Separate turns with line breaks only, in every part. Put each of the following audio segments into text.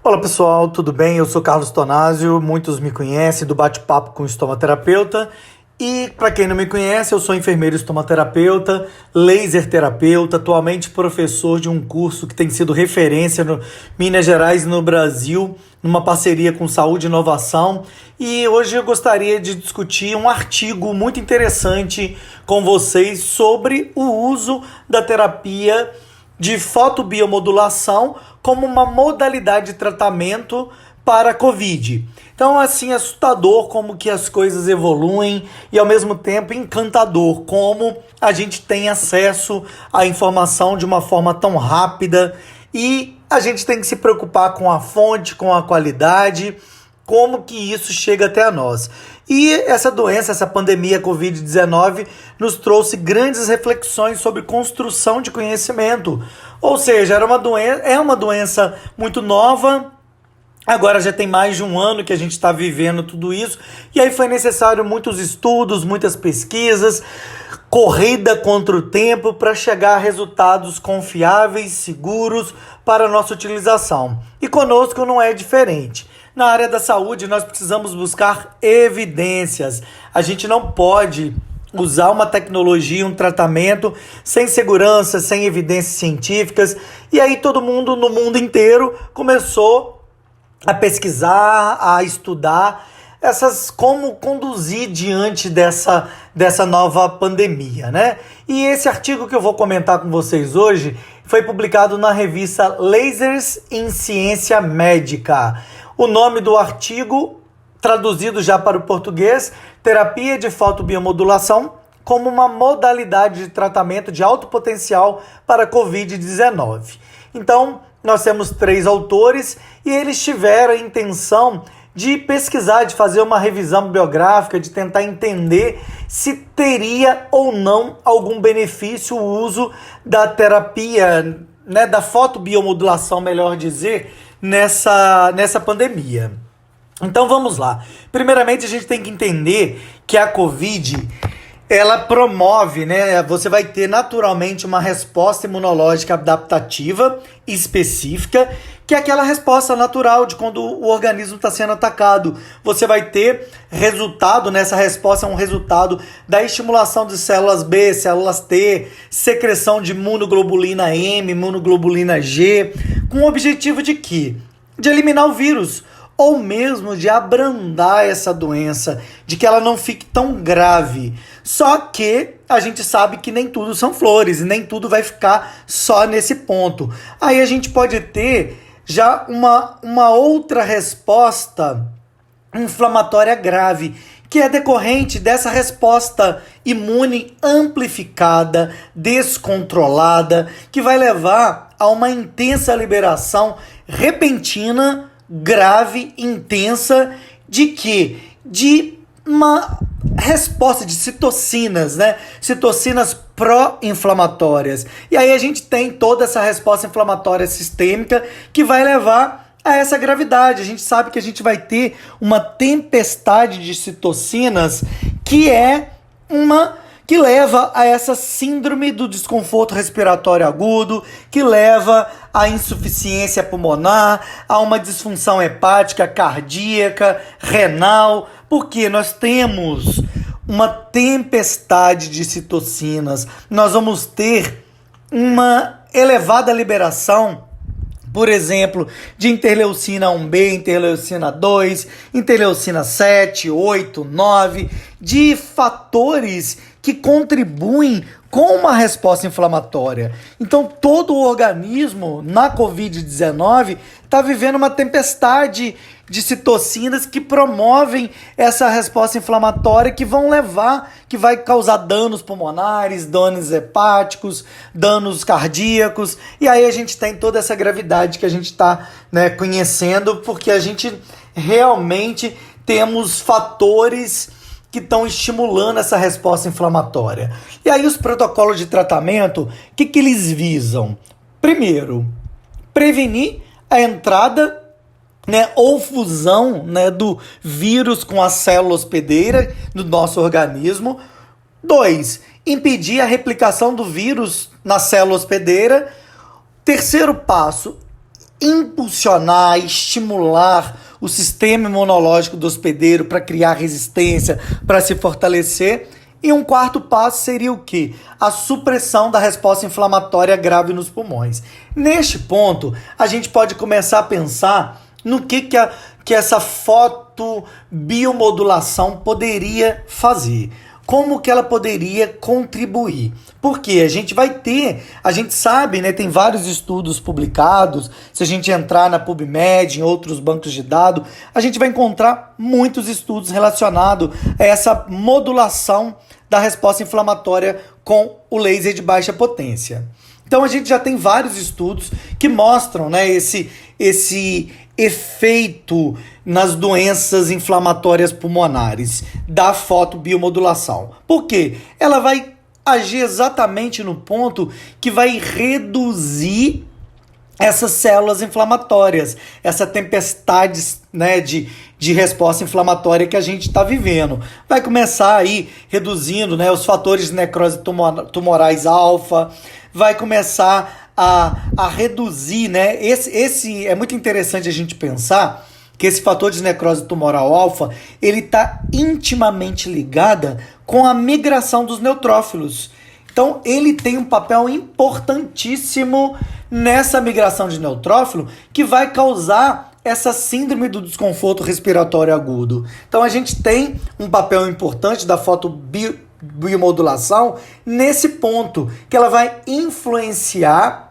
Olá pessoal, tudo bem? Eu sou Carlos Tonásio, muitos me conhecem do Bate-Papo com Estomaterapeuta. E para quem não me conhece, eu sou enfermeiro estomaterapeuta, laser terapeuta, atualmente professor de um curso que tem sido referência no Minas Gerais e no Brasil, numa parceria com Saúde e Inovação. E hoje eu gostaria de discutir um artigo muito interessante com vocês sobre o uso da terapia de fotobiomodulação como uma modalidade de tratamento para a Covid. Então, assim, assustador como que as coisas evoluem e, ao mesmo tempo, encantador como a gente tem acesso à informação de uma forma tão rápida e a gente tem que se preocupar com a fonte, com a qualidade, como que isso chega até nós. E essa doença, essa pandemia Covid-19 nos trouxe grandes reflexões sobre construção de conhecimento. Ou seja, é uma doença muito nova. Agora já tem mais de um ano que a gente está vivendo tudo isso. E aí foi necessário muitos estudos, muitas pesquisas, corrida contra o tempo para chegar a resultados confiáveis, seguros para a nossa utilização. E conosco não é diferente. Na área da saúde, nós precisamos buscar evidências. A gente não pode usar uma tecnologia, um tratamento sem segurança, sem evidências científicas. E aí todo mundo no mundo inteiro começou a pesquisar, a estudar como conduzir diante dessa nova pandemia, né? E esse artigo que eu vou comentar com vocês hoje foi publicado na revista Lasers em Ciência Médica. O nome do artigo, traduzido já para o português, Terapia de Fotobiomodulação como uma modalidade de tratamento de alto potencial para a Covid-19. Então, nós temos 3 autores e eles tiveram a intenção de pesquisar, de fazer uma revisão bibliográfica, de tentar entender se teria ou não algum benefício o uso da terapia, né, da fotobiomodulação, melhor dizer, nessa pandemia. Então vamos lá. Primeiramente a gente tem que entender que a Covid, ela promove, né? Você vai ter naturalmente uma resposta imunológica adaptativa específica, que é aquela resposta natural de quando o organismo está sendo atacado. Você vai ter resultado, nessa resposta é um resultado da estimulação de células B, células T, secreção de imunoglobulina M, imunoglobulina G, com o objetivo de quê? De eliminar o vírus, ou mesmo de abrandar essa doença, de que ela não fique tão grave. Só que a gente sabe que nem tudo são flores, e nem tudo vai ficar só nesse ponto. Aí a gente pode ter já uma outra resposta inflamatória grave, que é decorrente dessa resposta imune amplificada, descontrolada, que vai levar a uma intensa liberação repentina, grave, intensa, de quê? De uma resposta de citocinas, né? Citocinas pró-inflamatórias. E aí a gente tem toda essa resposta inflamatória sistêmica que vai levar a essa gravidade. A gente sabe que a gente vai ter uma tempestade de citocinas que leva a essa síndrome do desconforto respiratório agudo, que leva à insuficiência pulmonar, a uma disfunção hepática, cardíaca, renal, porque nós temos uma tempestade de citocinas. Nós vamos ter uma elevada liberação, por exemplo, de interleucina 1B, interleucina 2, interleucina 7, 8, 9, de fatores que contribuem com uma resposta inflamatória. Então, todo o organismo na Covid-19 está vivendo uma tempestade de citocinas que promovem essa resposta inflamatória que vai causar danos pulmonares, danos hepáticos, danos cardíacos. E aí a gente tem toda essa gravidade que a gente está, né, conhecendo, porque a gente realmente temos fatores que estão estimulando essa resposta inflamatória. E aí os protocolos de tratamento, o que eles visam? Primeiro, prevenir a entrada, né, ou fusão, né, do vírus com a célula hospedeira do nosso organismo. 2, impedir a replicação do vírus na célula hospedeira. Terceiro passo, impulsionar, estimular o sistema imunológico do hospedeiro para criar resistência, para se fortalecer. E um quarto passo seria o quê? A supressão da resposta inflamatória grave nos pulmões. Neste ponto, a gente pode começar a pensar no que essa fotobiomodulação poderia fazer. Como que ela poderia contribuir? Porque a gente sabe, né, tem vários estudos publicados, se a gente entrar na PubMed, em outros bancos de dados, a gente vai encontrar muitos estudos relacionados a essa modulação da resposta inflamatória com o laser de baixa potência. Então a gente já tem vários estudos que mostram, né, esse efeito nas doenças inflamatórias pulmonares da fotobiomodulação. Por quê? Ela vai agir exatamente no ponto que vai reduzir essas células inflamatórias, essa tempestade, né, de resposta inflamatória que a gente está vivendo. Vai começar aí reduzindo, né, os fatores de necrose tumorais alfa, vai começar a reduzir, né? Esse é muito interessante a gente pensar que esse fator de necrose tumoral alfa, ele está intimamente ligado com a migração dos neutrófilos. Então, ele tem um papel importantíssimo nessa migração de neutrófilo que vai causar essa síndrome do desconforto respiratório agudo. Então, a gente tem um papel importante da fotobiomodulação nesse ponto, que ela vai influenciar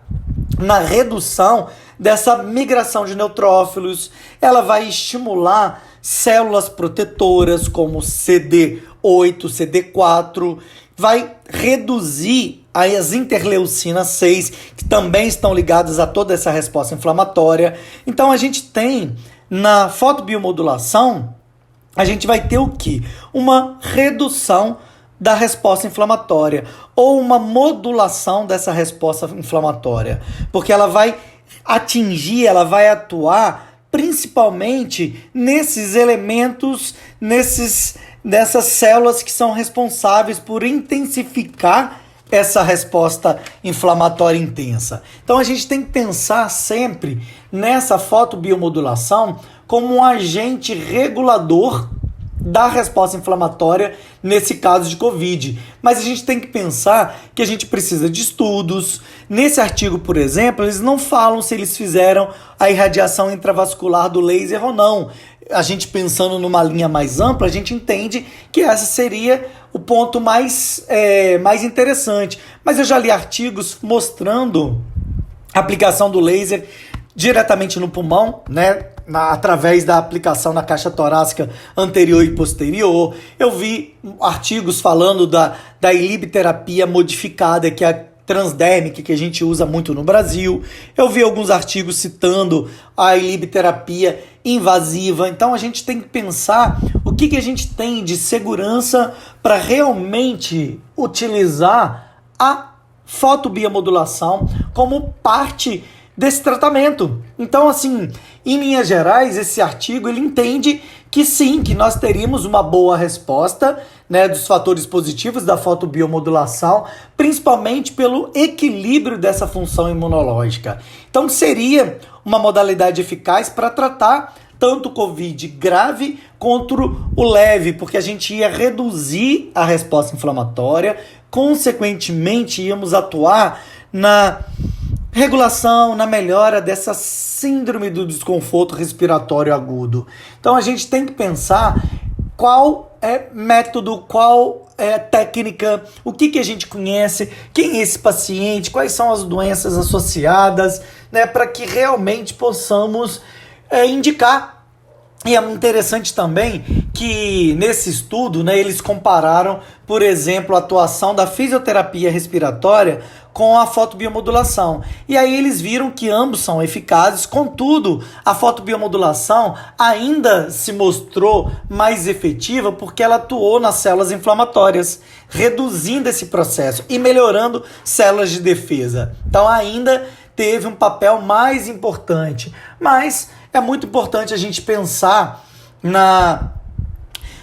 na redução dessa migração de neutrófilos. Ela vai estimular células protetoras como CD8, CD4, vai reduzir as interleucinas 6, que também estão ligadas a toda essa resposta inflamatória. Então a gente tem na fotobiomodulação, a gente vai ter o quê? Uma redução da resposta inflamatória ou uma modulação dessa resposta inflamatória, porque ela vai atingir, ela vai atuar principalmente nesses elementos, nessas células que são responsáveis por intensificar essa resposta inflamatória intensa. Então a gente tem que pensar sempre nessa fotobiomodulação como um agente regulador da resposta inflamatória nesse caso de Covid. Mas a gente tem que pensar que a gente precisa de estudos. Nesse artigo, por exemplo, eles não falam se eles fizeram a irradiação intravascular do laser ou não. A gente pensando numa linha mais ampla, a gente entende que essa seria o ponto mais interessante. Mas eu já li artigos mostrando a aplicação do laser diretamente no pulmão, né? Através da aplicação na caixa torácica anterior e posterior. Eu vi artigos falando da ilibterapia modificada, que é a transdérmica, que a gente usa muito no Brasil. Eu vi alguns artigos citando a ilibterapia invasiva. Então a gente tem que pensar o que a gente tem de segurança para realmente utilizar a fotobiomodulação como parte desse tratamento. Então, assim, em linhas gerais, esse artigo ele entende que sim, que nós teríamos uma boa resposta, né, dos fatores positivos da fotobiomodulação, principalmente pelo equilíbrio dessa função imunológica. Então, seria uma modalidade eficaz para tratar tanto o Covid grave quanto o leve, porque a gente ia reduzir a resposta inflamatória, consequentemente íamos atuar na regulação, na melhora dessa síndrome do desconforto respiratório agudo. Então a gente tem que pensar qual é método, qual é técnica, o que a gente conhece, quem é esse paciente, quais são as doenças associadas, né, para que realmente possamos indicar. E é interessante também que nesse estudo, né, eles compararam, por exemplo, a atuação da fisioterapia respiratória com a fotobiomodulação. E aí eles viram que ambos são eficazes, contudo, a fotobiomodulação ainda se mostrou mais efetiva porque ela atuou nas células inflamatórias, reduzindo esse processo e melhorando células de defesa. Então ainda teve um papel mais importante, mas é muito importante a gente pensar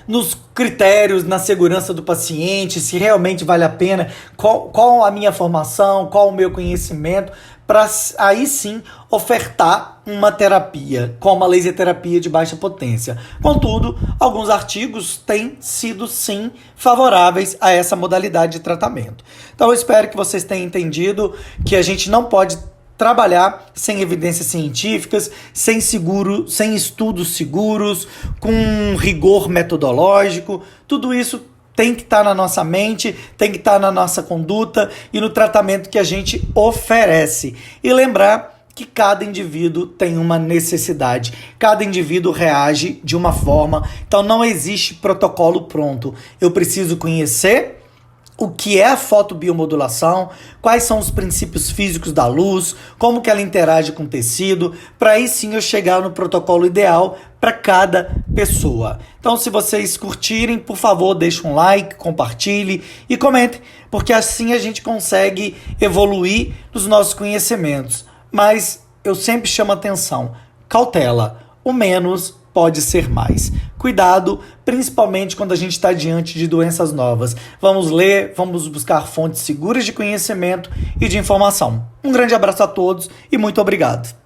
nos critérios, na segurança do paciente, se realmente vale a pena, qual a minha formação, qual o meu conhecimento, para aí sim ofertar uma terapia, como a laser terapia de baixa potência. Contudo, alguns artigos têm sido sim favoráveis a essa modalidade de tratamento. Então eu espero que vocês tenham entendido que a gente não pode trabalhar sem evidências científicas, sem estudos seguros, com rigor metodológico. Tudo isso tem que estar na nossa mente, tem que estar na nossa conduta e no tratamento que a gente oferece. E lembrar que cada indivíduo tem uma necessidade, cada indivíduo reage de uma forma, então não existe protocolo pronto. Eu preciso conhecer o que é a fotobiomodulação, quais são os princípios físicos da luz, como que ela interage com o tecido, para aí sim eu chegar no protocolo ideal para cada pessoa. Então, se vocês curtirem, por favor, deixe um like, compartilhe e comente, porque assim a gente consegue evoluir nos nossos conhecimentos. Mas eu sempre chamo atenção, cautela, o menos pode ser mais. Cuidado, principalmente quando a gente está diante de doenças novas. Vamos ler, vamos buscar fontes seguras de conhecimento e de informação. Um grande abraço a todos e muito obrigado.